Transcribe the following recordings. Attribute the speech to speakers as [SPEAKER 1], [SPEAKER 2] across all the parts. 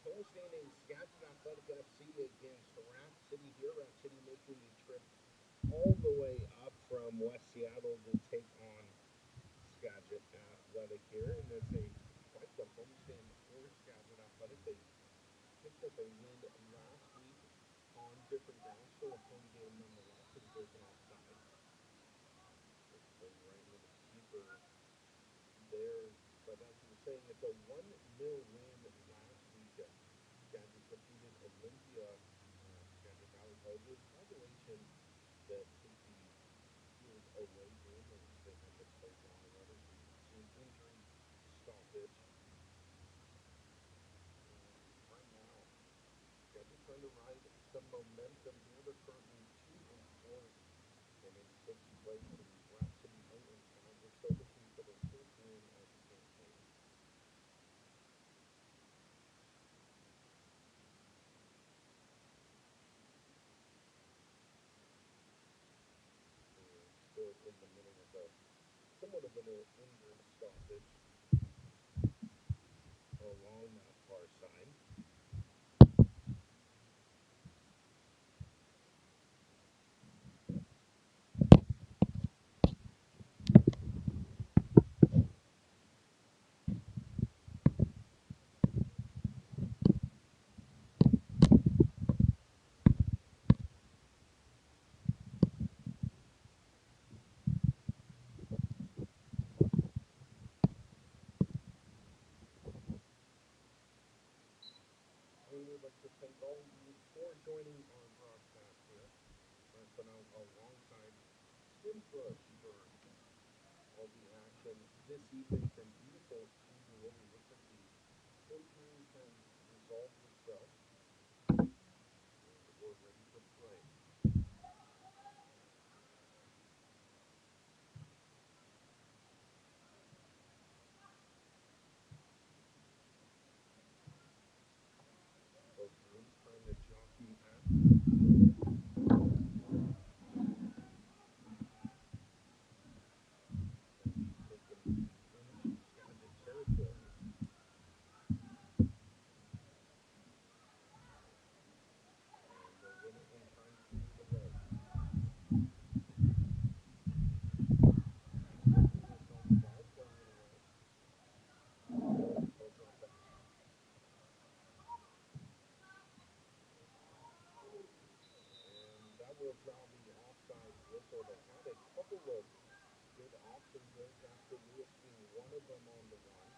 [SPEAKER 1] Hosting Skagit Athletic FC against Rat City here. Rat City making the trip all the way up from West Seattle to take on Skagit Athletic here. And it's quite the homestand for Skagit Athletic. They picked up a win last week on different grounds, so a home game nonetheless. And there's an offside. It's been right into the keeper there. But as we were saying, it's a 1-0 win last week. Skagit defeated Olympia, Skagit Valley College. Population that took the field away game, and they had to play down the runners due to injury stoppage. And right now, Skagit trying to ride some momentum here. They're currently 2-4 and in 6th place, and Rat City out in town. They're still looking for their 4th win of the campaign. Still in the middle of somewhat of an injury stoppage along that far side. We would like to thank all of you for joining our broadcast here. I've been out alongside Tim Bush for all the action this evening from beautiful Studio. It looks like the injury has resolved itself, and we're ready to play. Both teams trying to jockey at will draw the offside whistle. They had a couple of good options there. Jasper Lewis being one of them on the run.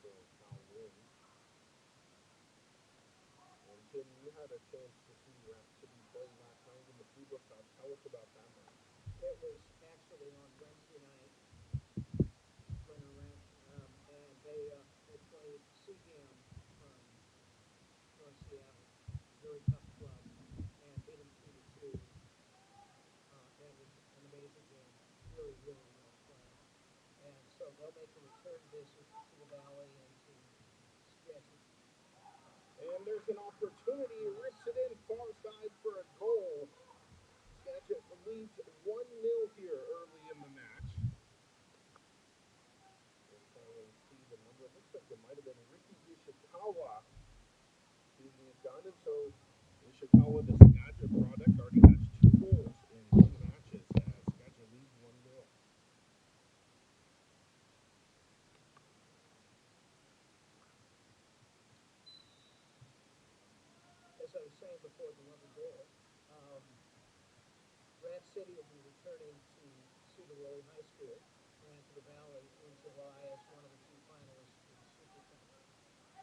[SPEAKER 1] The foul wins. And Tim, you had a chance to see Rat City play last night in the Fubo Cup. Tell us about that match.
[SPEAKER 2] It was actually on Wednesday night, Brenner Ranch, and they played CGM from North Seattle, very tough club, and beat them 2-2. And it was an amazing game, really, really well played. And so they'll make a return visit to the Valley and to Skagit.
[SPEAKER 1] And there's an opportunity, rips it in far side for a goal. Skagit leads 1-0 here early in the match. We'll try and see the number. It looks like it might have been Ricky Ishikawa being done, and so Ishikawa, the Skagit product, already has 2 goals in 2 matches as Skagit leads 1-0.
[SPEAKER 2] As I was saying before the Lumber goal, um, Grant City will be returning to Cedar Woolley High School, Vancouver Valley, in July as one of the 2 finalists for the Super Cup.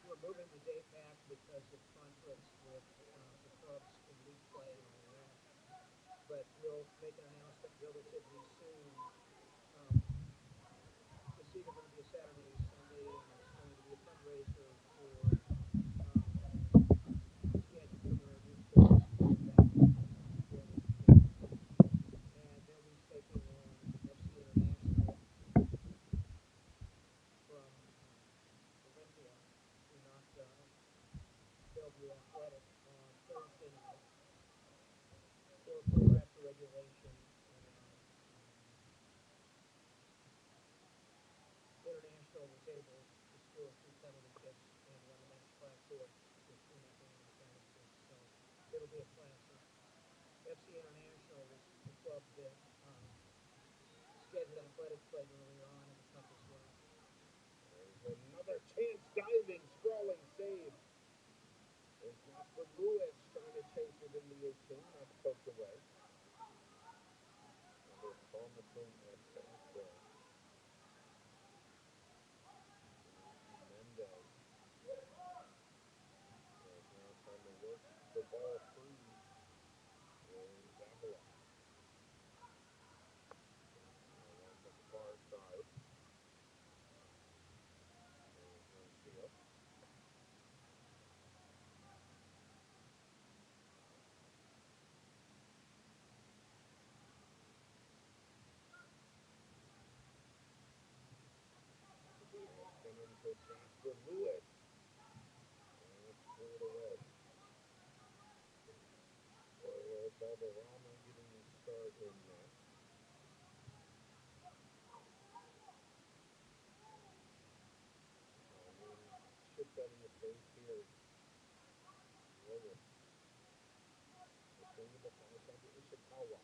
[SPEAKER 2] We're moving the date back because of conflicts with the clubs in league play and all that. But we'll make an announcement relatively soon. Um, it's either going to be a Saturday or Sunday, and it's going to be a fundraiser for Skagit Premier Youth Boys going back to and they'll be taking on FC International from Olympia, who knocked Bellevue Athletic on Thursday night. 4-4 after regulation, and International was able to score 2 penalty kicks and won the match by a fourth with 2-0 on the penalty kicks. So it'll be a classic. FC International was the club that Skagit Athletic played earlier on in the cup as well.
[SPEAKER 1] There's another chance, diving, sprawling save. And Jasper Lewis trying to chase it in the 18. That's poked away. Another promising attack there. Mendez is now trying to work the ball free. And Davila along the far side. There's Garcia. Coming to Jasper Lewis. And it's cleared away. Mario Valderrama getting the start in net. Chipped out of the face here. Lewis. The swing of the far side to Ishikawa.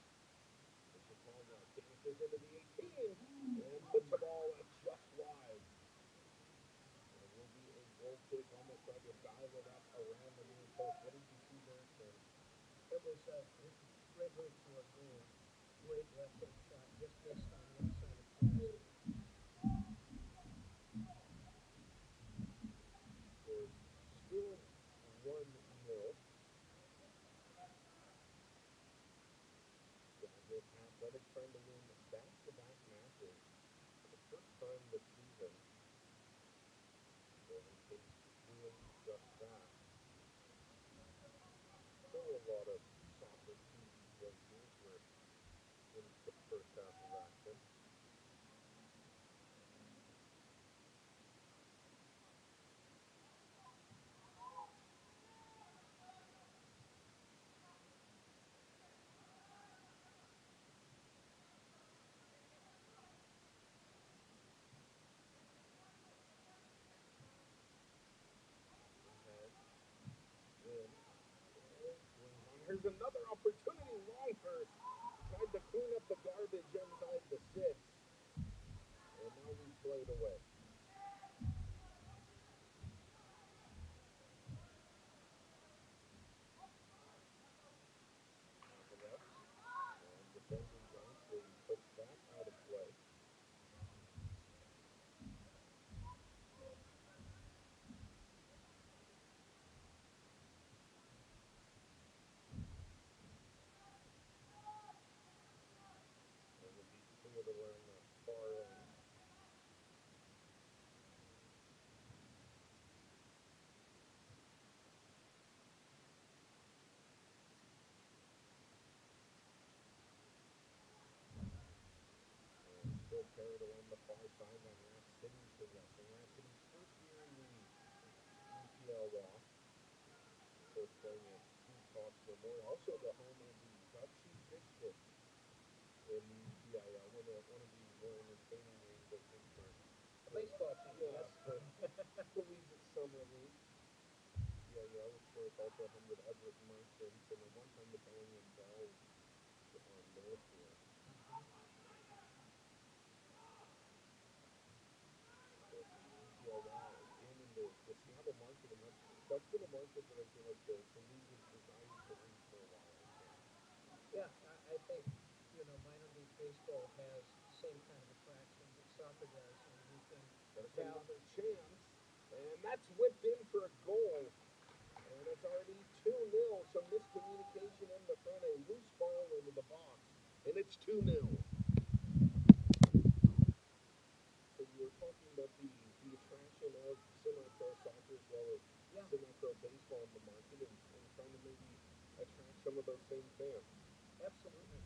[SPEAKER 1] Ishikawa dances into the 18 and puts the ball at just wide. It will be a goal kick. Almost tried to dial it up around the near post. What did you see there, Tim?
[SPEAKER 2] It was a great move toward goal. Great left foot shot, just missed on the outside of the post.
[SPEAKER 1] So it's still 1-0. Skagit Athletic trying to win back-to-back matches for the first time this season. So on pace to doing just that. Still a lot of soccer to be played here as we're into the first half of action. Win. Swings on. Here's another opportunity. Longhurst tried to clean up the garbage inside the 6. And now we played away. Davila and defending nicely puts that out of play. It will be cleared around the far end. And still carried along the far sideline. Rat City possessing. Rat City's first year in the EPL walk. Of course, playing at Two Tops Memorial. Also the home of the Dutchy Biscuits in the EPIL. One of the more entertaining games, I think, for
[SPEAKER 2] A baseball team,
[SPEAKER 1] yeah,
[SPEAKER 2] yes.
[SPEAKER 1] for collegiate summer league. EPIL, of course, also 100 Everett Merchants, and a one-time Battalion Bells north here.
[SPEAKER 2] Mm-hmm.
[SPEAKER 1] So from the AGLY again in the Seattle market, and that's been a market that I feel like the league has desired to reach for a while. So
[SPEAKER 2] Yeah, I think, minor league baseball has the same kind of attraction that soccer does, and you can
[SPEAKER 1] there's
[SPEAKER 2] have,
[SPEAKER 1] another chance, and that's whipped in for a goal. And it's already 2-0. Some miscommunication in the front, a loose ball into the box, and it's 2-0. So you were talking about the attraction of semi-pro soccer as well as
[SPEAKER 2] yeah,
[SPEAKER 1] semi-pro baseball in the market, and trying to maybe attract some of those same fans.
[SPEAKER 2] absolutely.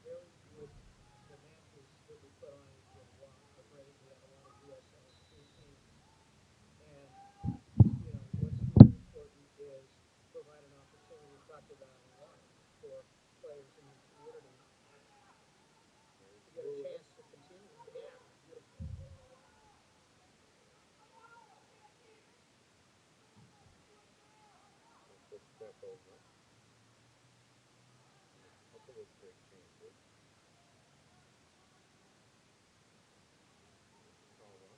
[SPEAKER 2] Very good. The matches that we put on AGLY are great. We have a lot of USL2 teams, and what's really important is provide an opportunity. We've talked about it a lot for players in your community
[SPEAKER 1] There's
[SPEAKER 2] to get a
[SPEAKER 1] Lewis.
[SPEAKER 2] chance to continue. Yeah, beautiful.
[SPEAKER 1] That's a step over. And a couple of great chances. Kawa.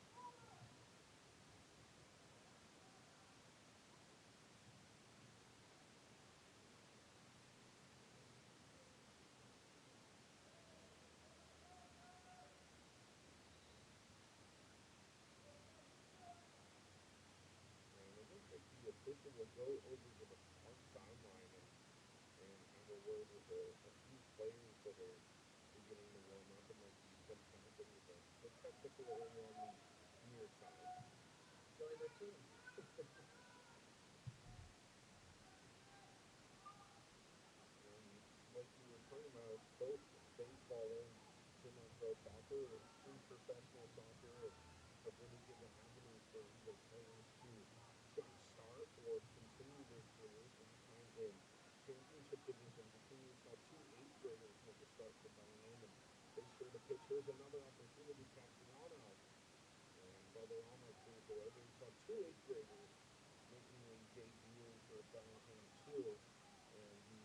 [SPEAKER 1] And it looks like the official will go over to the far sideline and have a word with a few players that are beginning to warm up. It might be some kind of the technical area on the near side.
[SPEAKER 2] Join their team.
[SPEAKER 1] And like we were talking about, both baseball and semi-pro soccer and professional soccer have really given avenues for either players to jumpstart or continue their careers. Last night in championship division between we saw two eighth graders make a start for Bellingham, and they shared a pitch. Here's another opportunity. Castellano and Valderrama clears away. But we saw two eighth graders making a debut for Bellingham too, and the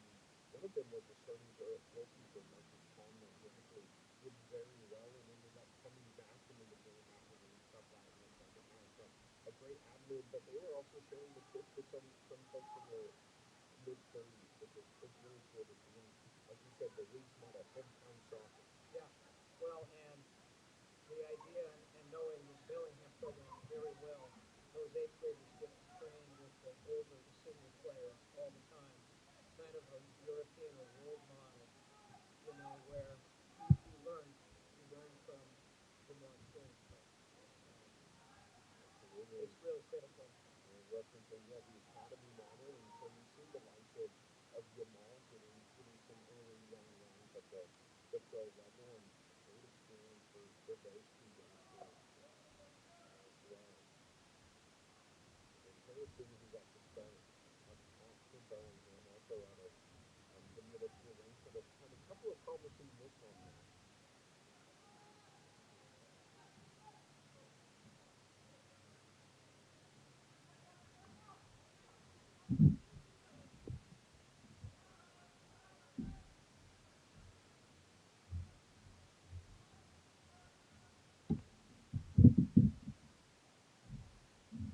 [SPEAKER 1] one of them was a starting goalkeeper, Marcus Conlon, who actually did very well and ended up coming back into the game after the League Cup out in the second half. So a great avenue, but they were also sharing the pitch with some folks in their mid 30s, which is really cool to see. And like you said, the league's motto, hometown soccer.
[SPEAKER 2] Yeah. Well, and the idea and knowing the Bellingham program very well, those eighth graders get to train with the older, the senior players all the time. Kind of a European or world model, where you learn from the more experienced players. Um,
[SPEAKER 1] Absolutely.
[SPEAKER 2] it's really critical.
[SPEAKER 1] And referencing, yeah, the academy model, and so we've seen the likes of Yamal getting some early young runs at the pro level, and great experience for those two youngsters as well. And Harrison, who got the start up top for Bellingham, also out of the middle school ranks, had a couple of promising hits on there.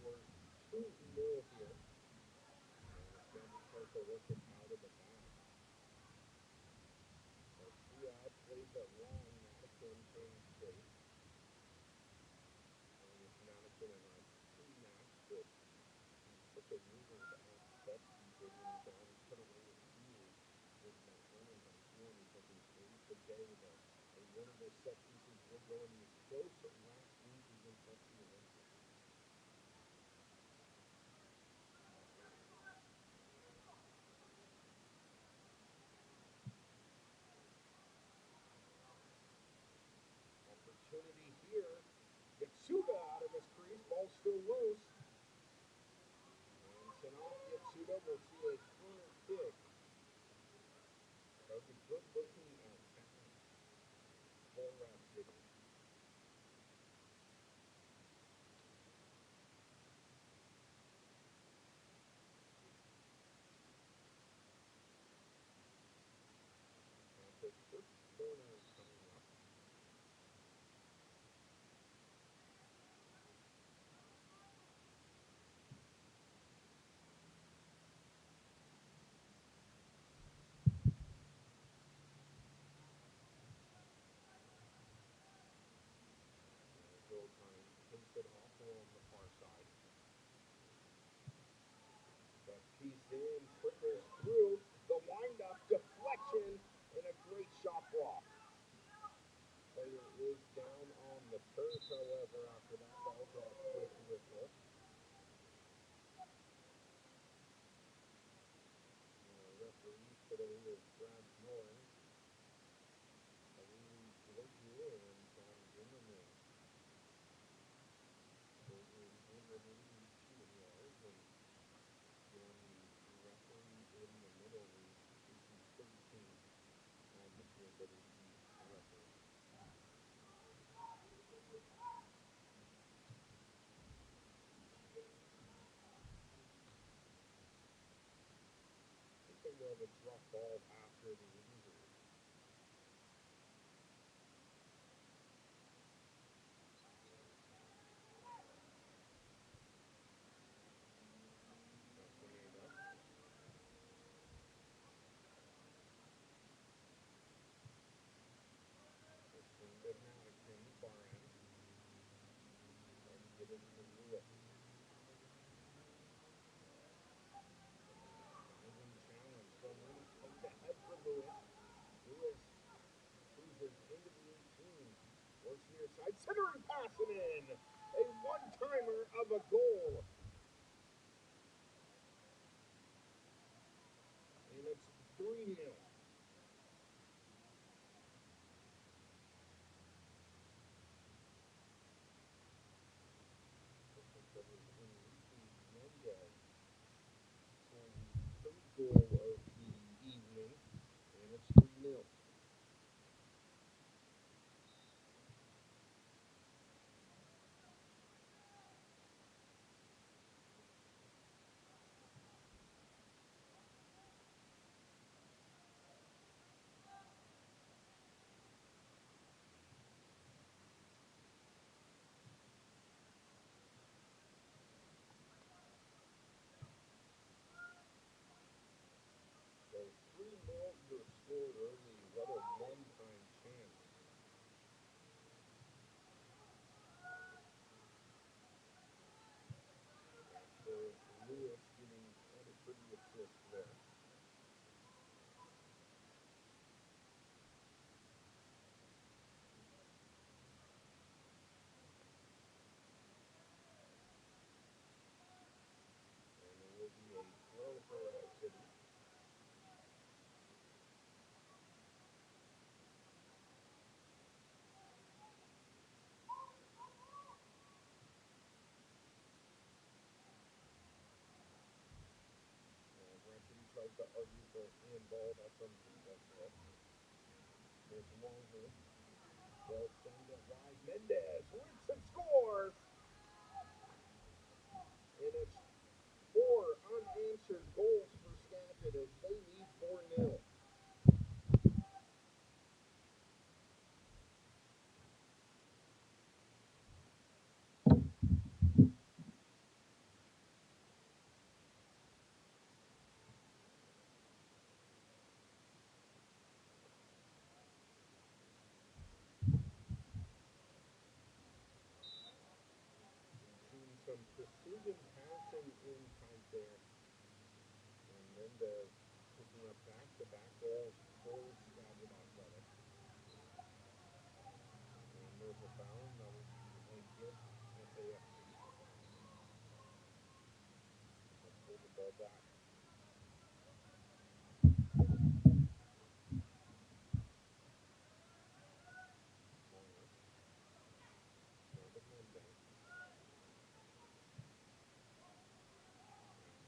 [SPEAKER 1] We're 2-0 here, and the Skagit tries to work it out of the back. Garcia plays it long. Madikin in shape. And it's Madikin in a pre-match that he's such a wizard at steps keeping, and he's always put away his fears with net running. Garcia, and he's looking great today. One of those set pieces will go, and he was close last week against FC Olympia. Opportunity here. Yatsuda out of his crease. Ball still loose. And sent off Yatsuda. We'll see a corner kick. That was a good looking pass for Rap City. He's in, trickles through the windup, deflection, and a great shot block. Player is down on the turf, however, after that ball got a quick whistle. Referee today is Brad Miller, Haley Georgiou, and John Zimmerman. Zimmerman shooting wise, and then the referee in the middle is AC 13 on the field, but is the referee. I think more of a drop ball after the injury. But now it's in the far end. Trying to get it to Lewis. Diving challenge. So many tight ahead for Lewis. Lewis cruises into the 18. Works near side. Centering pass and in. A one-timer of a goal. And it's 3-0. That was Enrique Mendez. Scoring the third goal of the evening. And it's 3-0. So 3-0, you're scored early. What a one-time chance. After Lewis getting quite a pretty assist there. And it will be a throw for City. City tries to argue for a handball. That's unsuccessful. There's Wonghu. They'll send it wide. Mendez whips and scores. And it's 4 unanswered goals for Skagit as they lead 4-0. Seeing some precision passing inside there. And Mendez picking up back-to-back goals for Skagit Athletics. And there's a foul, and that will be against SAFC. Let's pull the ball back. Corner. Now to Mendez.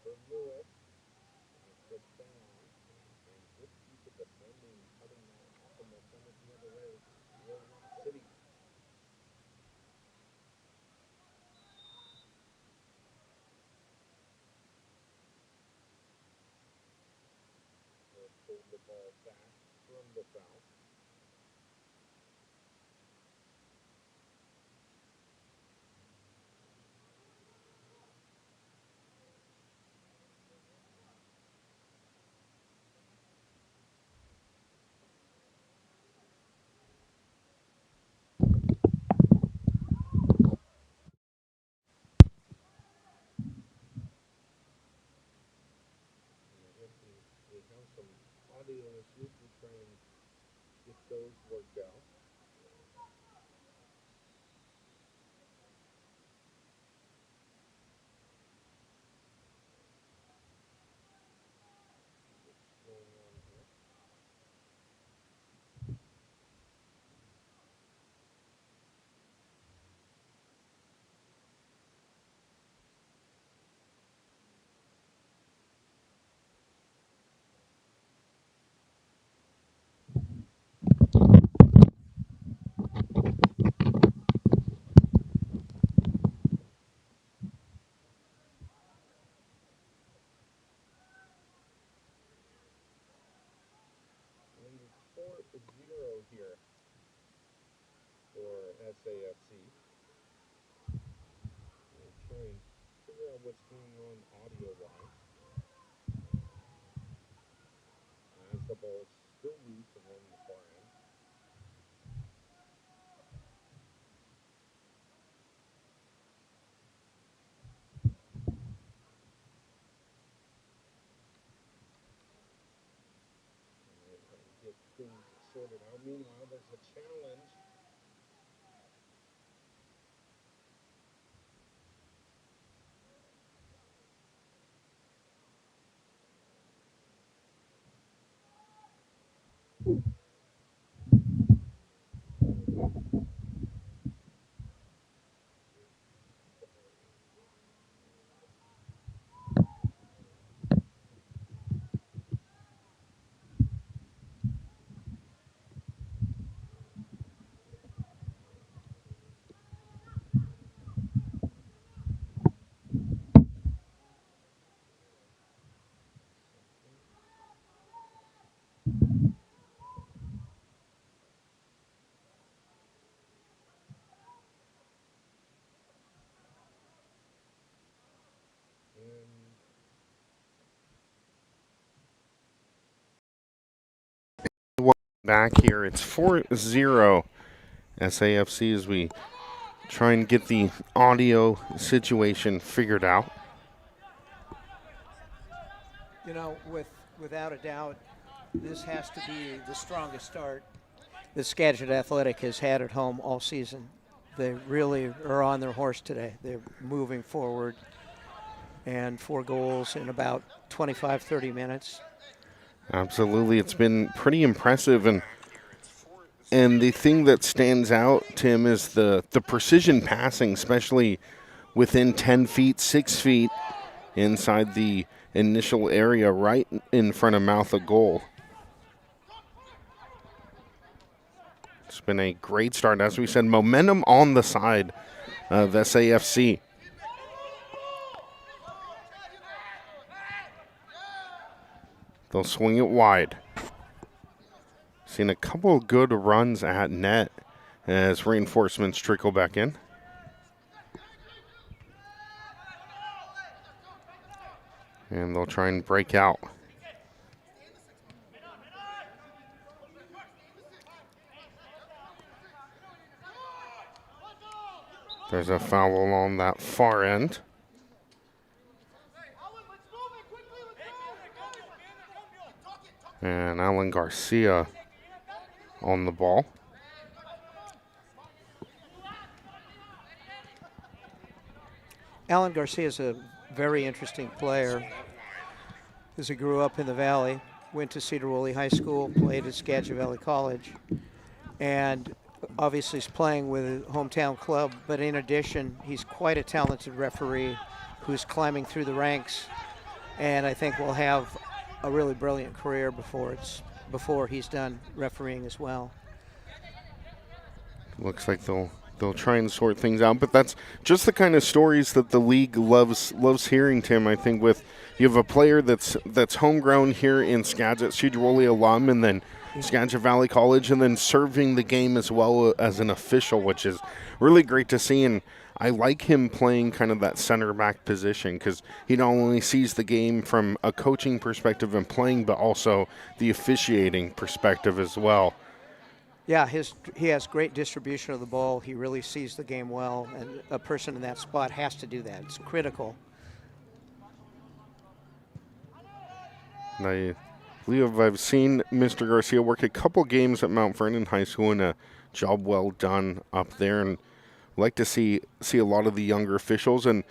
[SPEAKER 1] For Lewis. The down. And good piece of defending, cutting that off, and they'll send it the other way. Will Rock City. They'll pull the ball back from the foul. SAFC. We'll try and figure out what's going on audio-wise as the ball is still loose along the far end. Get things sorted out. Meanwhile, there's a challenge. Back here, it's 4-0 SAFC as we try and get the audio situation figured out.
[SPEAKER 2] You know, without a doubt, this has to be the strongest start that Skagit Athletic has had at home all season. They really are on their horse today. They're moving forward, and 4 goals in about 25, 30 minutes.
[SPEAKER 1] Absolutely. It's been pretty impressive. And the thing that stands out, Tim, is the precision passing, especially within 10 feet, 6 feet inside the initial area right in front of mouth of goal. It's been a great start. As we said, momentum on the side of SAFC. They'll swing it wide. Seen a couple of good runs at net as reinforcements trickle back in. And they'll try and break out. There's a foul along that far end. And Alan Garcia on the ball.
[SPEAKER 2] Alan Garcia is a very interesting player. As he grew up in the Valley, went to Cedar Woolley High School, played at Skagit Valley College, and obviously is playing with a hometown club, but in addition, he's quite a talented referee who's climbing through the ranks, and I think will have a really brilliant career before he's done refereeing as well.
[SPEAKER 1] Looks like they'll try and sort things out, but that's just the kind of stories that the league loves hearing, Tim. I think with you have a player that's homegrown here in Skagit, Cedar Woolley alum, and then Skagit Valley College, and then serving the game as well as an official, which is really great to see. And I like him playing kind of that center back position because he not only sees the game from a coaching perspective and playing, but also the officiating perspective as well.
[SPEAKER 2] Yeah, he has great distribution of the ball. He really sees the game well, and a person in that spot has to do that. It's critical.
[SPEAKER 1] I believe I've seen Mr. Garcia work a couple games at Mount Vernon High School, and a job well done up there, and like to see a lot of the younger officials, and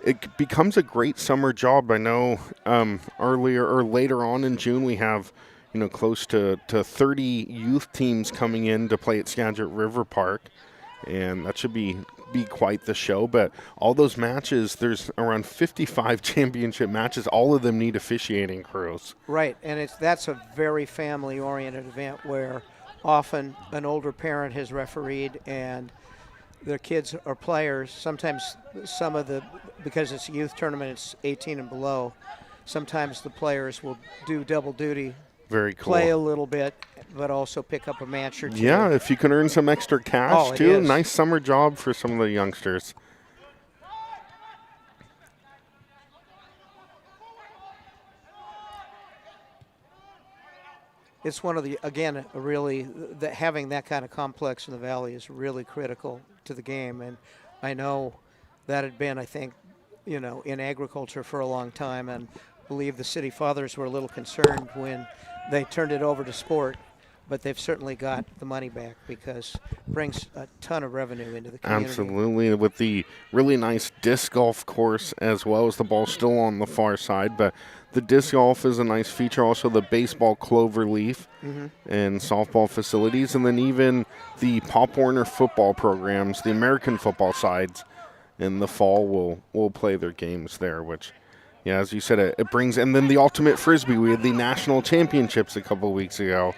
[SPEAKER 1] it becomes a great summer job. I know earlier or later on in June we have close to 30 youth teams coming in to play at Skagit River Park, and that should be quite the show. But all those matches, there's around 55 championship matches. All of them need officiating crews.
[SPEAKER 2] Right, and that's a very family-oriented event where often an older parent has refereed and their kids are players. Sometimes because it's a youth tournament, it's 18 and below, sometimes the players will do double duty
[SPEAKER 1] Very cool.
[SPEAKER 2] play a little bit, but also pick up a match or two.
[SPEAKER 1] Yeah, if you can earn some extra cash,
[SPEAKER 2] it
[SPEAKER 1] too.
[SPEAKER 2] is.
[SPEAKER 1] Nice summer job for some of the youngsters.
[SPEAKER 2] It's one of the, again, really, having that kind of complex in the Valley is really critical to the game. And I know that had been, I think, in agriculture for a long time, and I believe the city fathers were a little concerned when they turned it over to sport. But they've certainly got the money back because it brings a ton of revenue into the community.
[SPEAKER 1] Absolutely, with the really nice disc golf course as well as the ball still on the far side. But the disc golf is a nice feature. Also the baseball clover leaf and softball facilities. And then even the Pop Warner football programs, the American football sides in the fall will play their games there, which, yeah, as you said, it brings. And then the ultimate frisbee. We had the national championships a couple of weeks ago.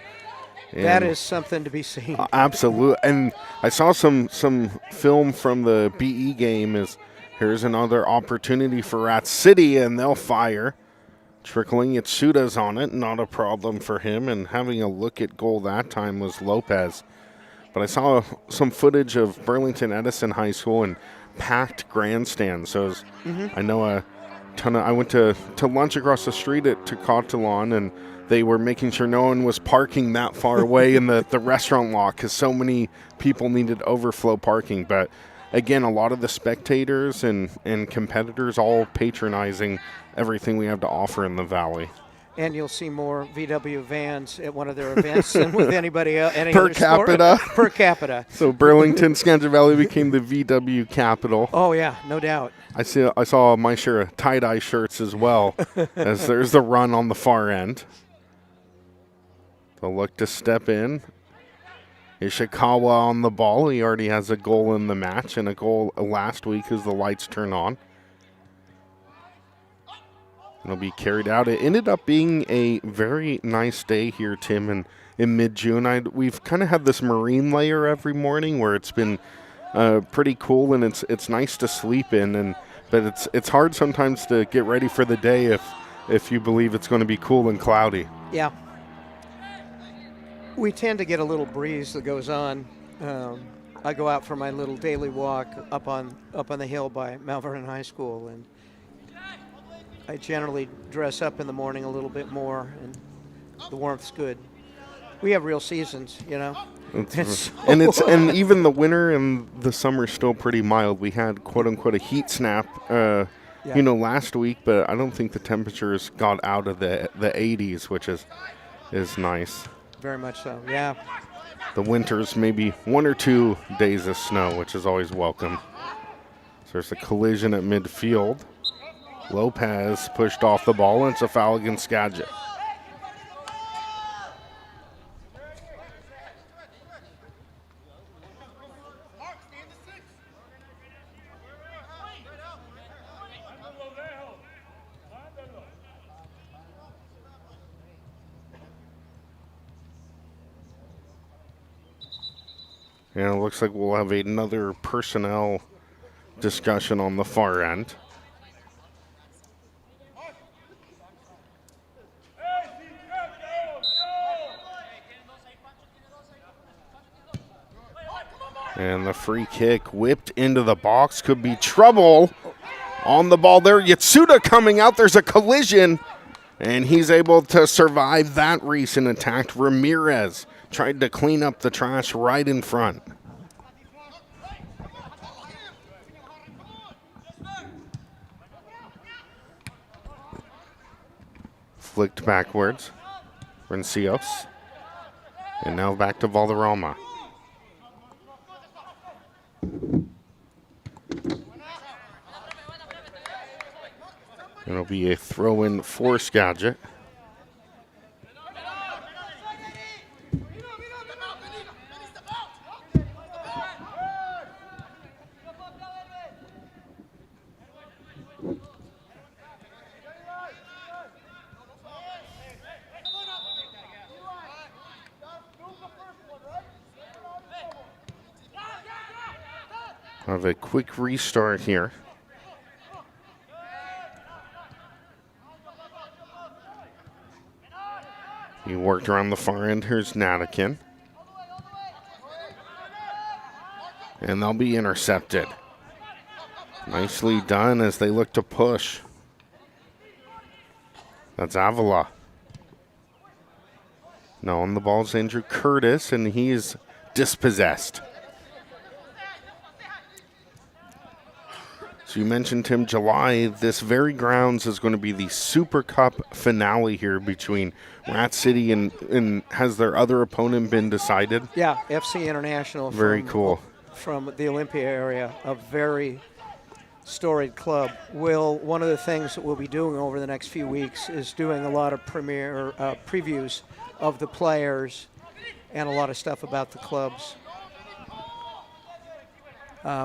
[SPEAKER 2] And that is something to be seen.
[SPEAKER 1] Absolutely. And I saw some film from the BE game. Here's another opportunity for Rat City, and they'll fire. Trickling Yatsuda's on it, not a problem for him. And having a look at goal that time was Lopez. But I saw some footage of Burlington Edison High School and packed grandstands. So I know a ton of. I went to lunch across the street at Tecatelon, and they were making sure no one was parking that far away in the restaurant lot because so many people needed overflow parking. But again, a lot of the spectators and competitors all patronizing everything we have to offer in the Valley.
[SPEAKER 2] And you'll see more VW vans at one of their events than with anybody else.
[SPEAKER 1] Per capita.
[SPEAKER 2] Per capita.
[SPEAKER 1] So Burlington, Skagit Valley became the VW capital.
[SPEAKER 2] Oh, yeah, no doubt.
[SPEAKER 1] I saw my share of tie-dye shirts as well, as there's the run on the far end. They'll look to step in. Ishikawa on the ball. He already has a goal in the match and a goal last week as the lights turn on. It'll be carried out. It ended up being a very nice day here, Tim, in mid-June. We've kind of had this marine layer every morning where it's been pretty cool and it's nice to sleep in. But it's hard sometimes to get ready for the day if you believe it's going to be cool and cloudy.
[SPEAKER 2] Yeah. We tend to get a little breeze that goes on. I go out for my little daily walk up on the hill by Mount Vernon High School, and I generally dress up in the morning a little bit more, and the warmth's good. We have real seasons,
[SPEAKER 1] And even the winter and the summer's still pretty mild. We had quote unquote a heat snap, last week, but I don't think the temperatures got out of the 80s, which is nice.
[SPEAKER 2] Very much so, yeah.
[SPEAKER 1] The winters, maybe 1 or 2 days of snow, which is always welcome. So there's a collision at midfield. Lopez pushed off the ball, and it's a foul against Skagit. And it looks like we'll have another personnel discussion on the far end. And the free kick whipped into the box. Could be trouble on the ball there. Yatsuda coming out. There's a collision. And he's able to survive that recent attack. Ramirez tried to clean up the trash right in front. Flicked backwards. Rencios. And now back to Valderrama. It'll be a throw-in for Skagit. Have a quick restart here. He worked around the far end. Here's Natikin. And they'll be intercepted. Nicely done as they look to push. That's Avila. No, on the ball's Andrew Curtis, and he is dispossessed. So you mentioned, Tim, July. This very grounds is going to be the Super Cup finale here between Rat City and has their other opponent been decided?
[SPEAKER 2] Yeah, FC International.
[SPEAKER 1] Very cool.
[SPEAKER 2] From the Olympia area, a very storied club. One of the things that we'll be doing over the next few weeks is doing a lot of premiere previews of the players and a lot of stuff about the clubs.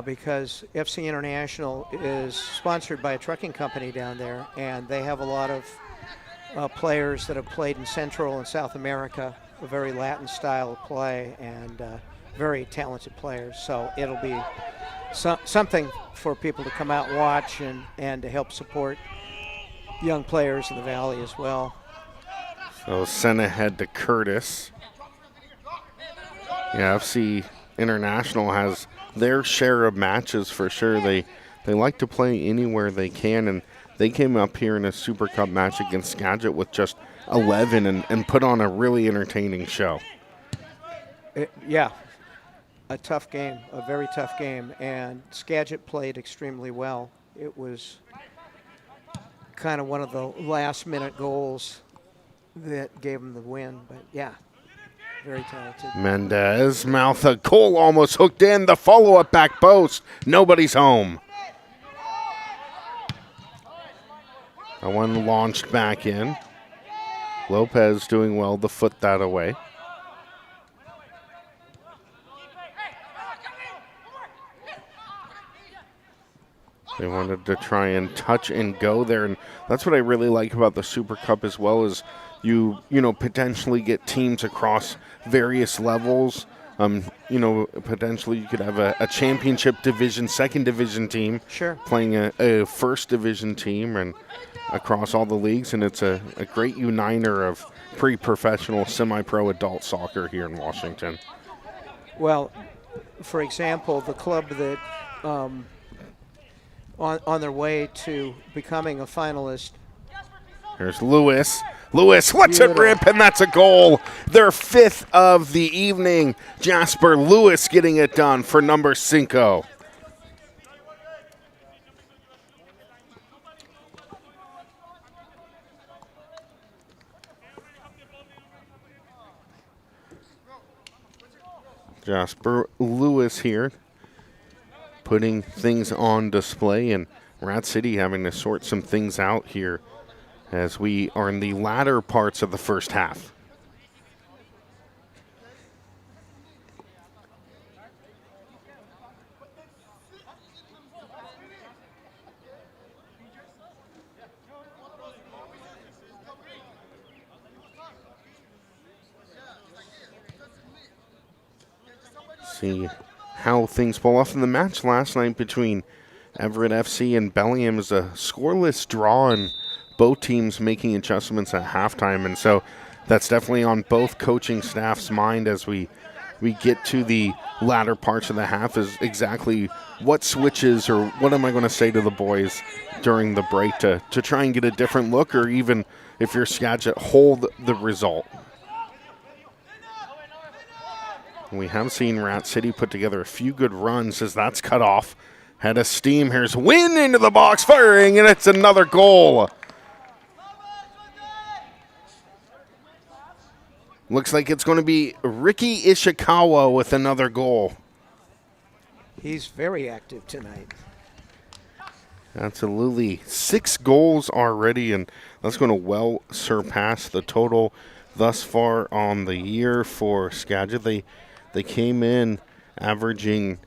[SPEAKER 2] Because FC International is sponsored by a trucking company down there, and they have a lot of players that have played in Central and South America, a very Latin style of play, and very talented players. So it'll be something for people to come out and watch and to help support young players in the Valley as well.
[SPEAKER 1] So sent ahead to Curtis. Yeah, FC International has their share of matches for sure. They like to play anywhere they can, and they came up here in a Super Cup match against Skagit with just 11 and put on a really entertaining show.
[SPEAKER 2] Yeah, a tough game, a very tough game, and Skagit played extremely well. It was kind of one of the last-minute goals that gave them the win, but yeah. Very talented.
[SPEAKER 1] Mendez, mouth a goal almost hooked in. The follow-up back post. Nobody's home. That one launched back in. Lopez doing well to foot that away. They wanted to try and touch and go there, and that's what I really like about the Super Cup as well, is you potentially get teams across various levels. Potentially you could have a championship division, second division team playing a first division team and across all the leagues, and it's a great uniter of pre-professional, semi-pro adult soccer here in Washington.
[SPEAKER 2] Well, for example, the club that on their way to becoming a finalist.
[SPEAKER 1] Here's Lewis. Lewis lets it rip, and that's a goal. Their fifth of the evening. Jasper Lewis getting it done for number 5. Jasper Lewis here, putting things on display, and Rat City having to sort some things out here as we are in the latter parts of the first half. See how things pull off in the match last night between Everett FC and Bellingham. Is a scoreless draw, and both teams making adjustments at halftime, and so that's definitely on both coaching staff's mind as we get to the latter parts of the half, is exactly what switches or what am I going to say to the boys during the break to try and get a different look, or even if you're Skagit, hold the result. We have seen Rat City put together a few good runs as that's cut off. Head of steam. Here's Wynn into the box, firing, and it's another goal. Looks like it's going to be Ricky Ishikawa with another goal.
[SPEAKER 2] He's very active tonight.
[SPEAKER 1] Absolutely. 6 goals already, and that's going to well surpass the total thus far on the year for Skagit. They came in averaging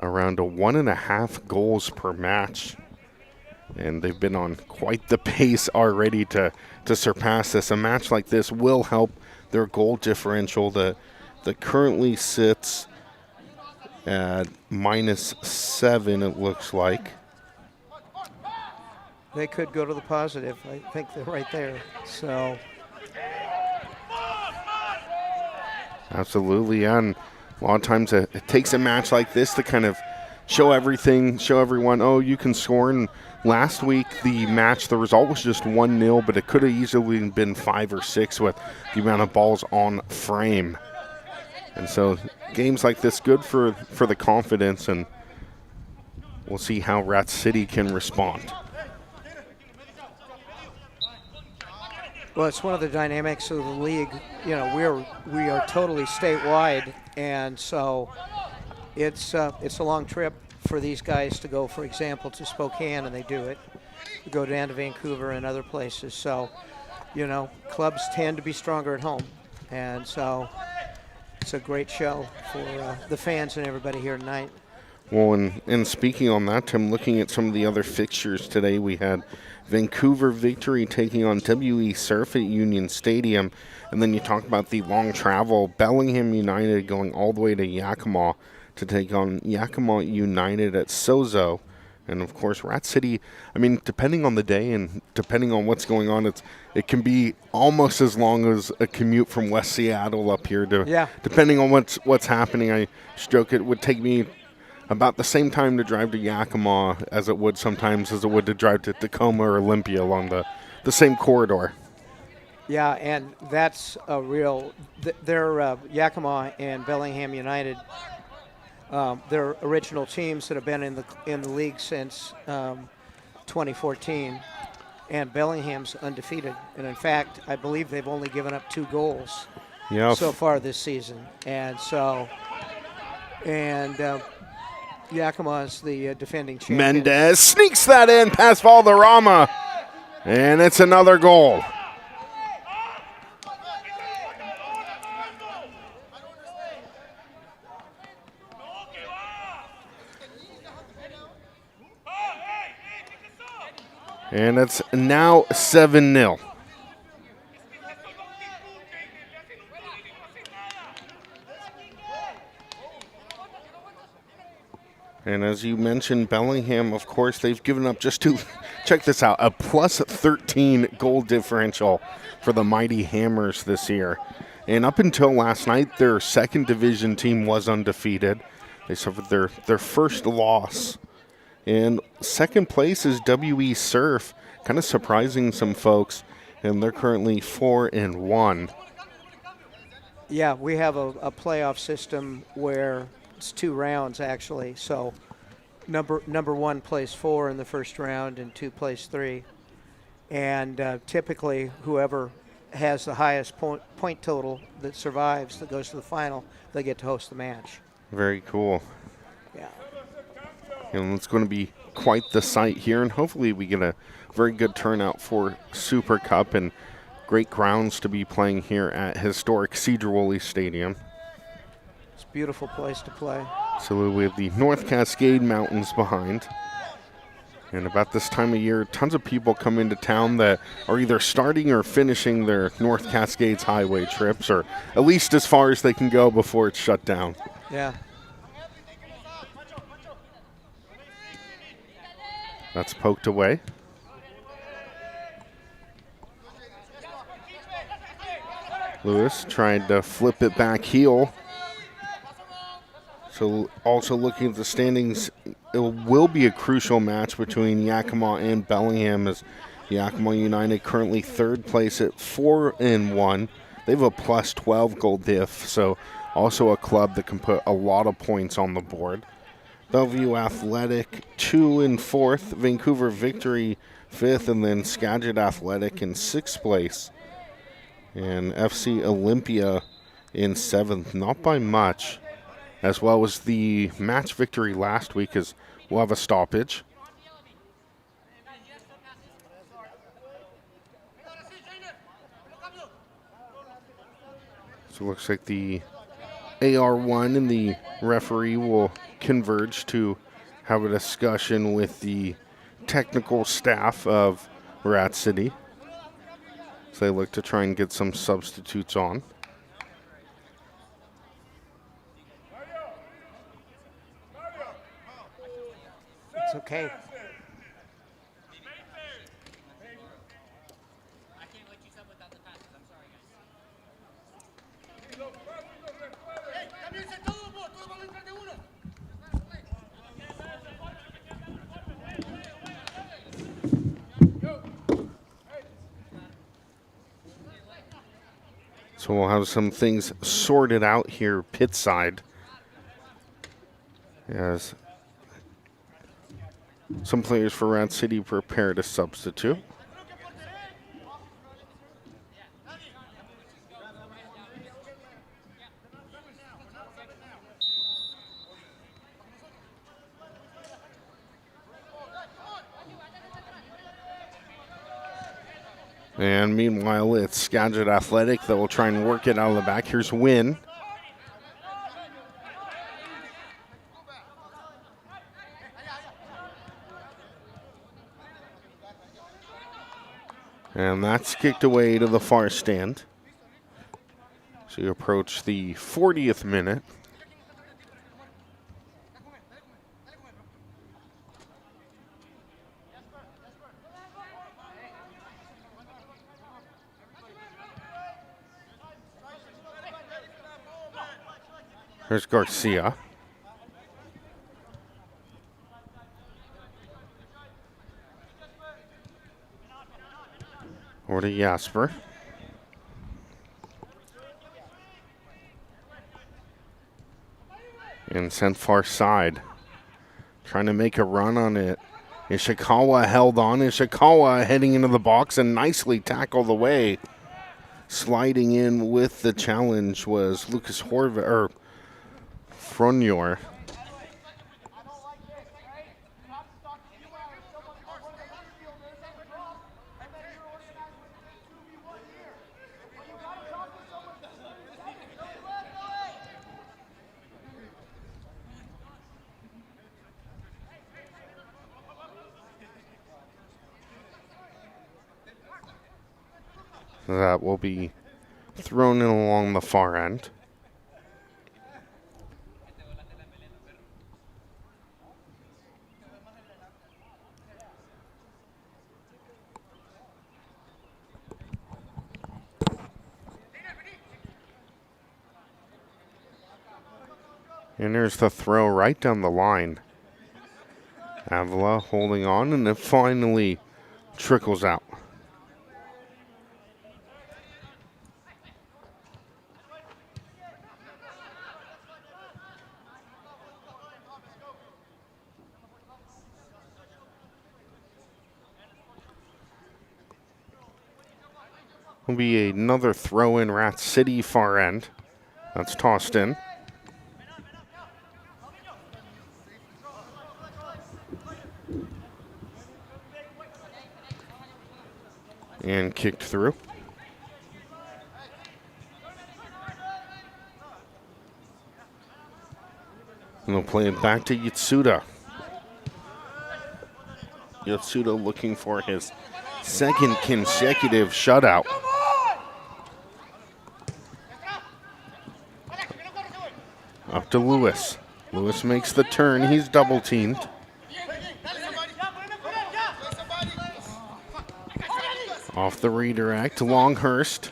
[SPEAKER 1] around 1.5 goals per match, and they've been on quite the pace already to surpass this. A match like this will help their goal differential that currently sits at -7, it looks like.
[SPEAKER 2] They could go to the positive. I think they're right there. So
[SPEAKER 1] Absolutely, yeah. And a lot of times it takes a match like this to kind of show everything, show everyone, oh, you can score. And last week, the result was just 1-0, but it could have easily been 5 or 6 with the amount of balls on frame. And so games like this, good for the confidence, and we'll see how Rat City can respond.
[SPEAKER 2] Well, it's one of the dynamics of the league. You know, we are totally statewide, and so it's a long trip for these guys to go, for example, to Spokane, and they do it. To go down to Vancouver and other places. So, you know, clubs tend to be stronger at home, and so it's a great show for the fans and everybody here tonight.
[SPEAKER 1] Well, and speaking on that, Tim, looking at some of the other fixtures today, we had Vancouver Victory taking on WE Surf at Union Stadium. And then you talk about the long travel, Bellingham United going all the way to Yakima to take on Yakima United at Sozo. And, of course, Rat City, I mean, depending on the day and depending on what's going on, it can be almost as long as a commute from West Seattle up here. Depending on what's happening, I joke it would take me about the same time to drive to Yakima as it would to drive to Tacoma or Olympia along the same corridor.
[SPEAKER 2] Yeah, and that's a real they're Yakima and Bellingham United. They're original teams that have been in the league since 2014, and Bellingham's undefeated. And in fact, I believe they've only given up 2 goals so far this season. And so, Yakima is the defending champion.
[SPEAKER 1] Mendez sneaks that in past Valderrama, and it's another goal. And it's now 7-0. And as you mentioned, Bellingham, of course, they've given up just check this out, a plus 13 goal differential for the Mighty Hammers this year. And up until last night, their second division team was undefeated. They suffered their first loss. And second place is WE Surf, kind of surprising some folks, and they're currently 4-1.
[SPEAKER 2] Yeah, we have a playoff system where it's 2 rounds actually. So number 1 plays 4 in the first round, and 2 plays 3. And typically, whoever has the highest point total that survives, that goes to the final, they get to host the match.
[SPEAKER 1] Very cool.
[SPEAKER 2] Yeah.
[SPEAKER 1] And it's going to be quite the sight here, and hopefully we get a very good turnout for Super Cup and great grounds to be playing here at historic Cedar-Woolley Stadium.
[SPEAKER 2] It's a beautiful place to play.
[SPEAKER 1] So we have the North Cascade Mountains behind. And about this time of year, tons of people come into town that are either starting or finishing their North Cascades highway trips, or at least as far as they can go before it's shut down.
[SPEAKER 2] Yeah.
[SPEAKER 1] That's poked away. Lewis tried to flip it back heel. So also looking at the standings, it will be a crucial match between Yakima and Bellingham, as Yakima United currently third place at 4-1. They have a plus 12 goal diff, so also a club that can put a lot of points on the board. Bellevue Athletic 2 in 4th, Vancouver Victory 5th, and then Skagit Athletic in 6th place. And FC Olympia in 7th, not by much, as well as the match victory last week, as we'll have a stoppage. So it looks like the AR1 and the referee will converge to have a discussion with the technical staff of Rat City. So they look to try and get some substitutes on.
[SPEAKER 2] It's okay.
[SPEAKER 1] So we'll have some things sorted out here pit side. As some players for Rat City prepare to substitute. And meanwhile, it's Skagit Athletic that will try and work it out of the back. Here's Wynn. And that's kicked away to the far stand. So you approach the 40th minute. There's Garcia. Over to Jasper. And sent far side. Trying to make a run on it. Ishikawa held on. Ishikawa heading into the box and nicely tackled away. Sliding in with the challenge was Lucas Fronyor. That will be thrown in along the far end. And there's the throw right down the line. Avila holding on, and it finally trickles out. Will be another throw in Rat City far end. That's tossed in. And kicked through. And they'll play it back to Yatsuda. Yatsuda looking for his second consecutive shutout. Up to Lewis. Lewis makes the turn. He's double teamed. Off the redirect, Longhurst.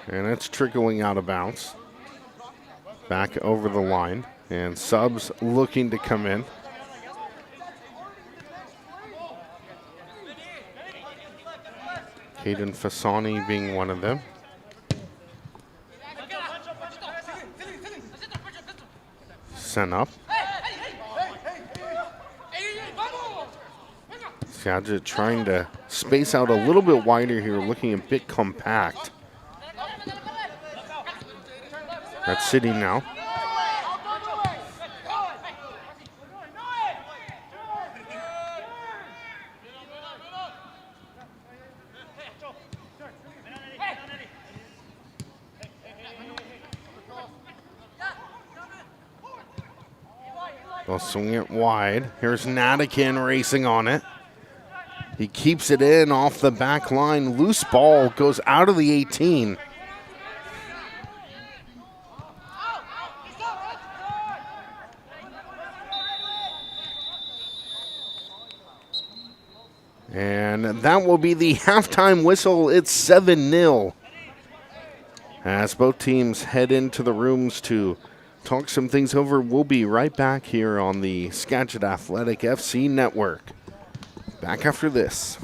[SPEAKER 1] And it's trickling out of bounds. Back over the line. And subs looking to come in. Caden Fasani being one of them. Sent up. Skagit trying to space out a little bit wider here, looking a bit compact. That's City now. They'll swing it wide. Here's Natikin racing on it. He keeps it in off the back line. Loose ball goes out of the 18. And that will be the halftime whistle. It's 7-0. As both teams head into the rooms to talk some things over, we'll be right back here on the Skagit Athletic FC Network. Back after this.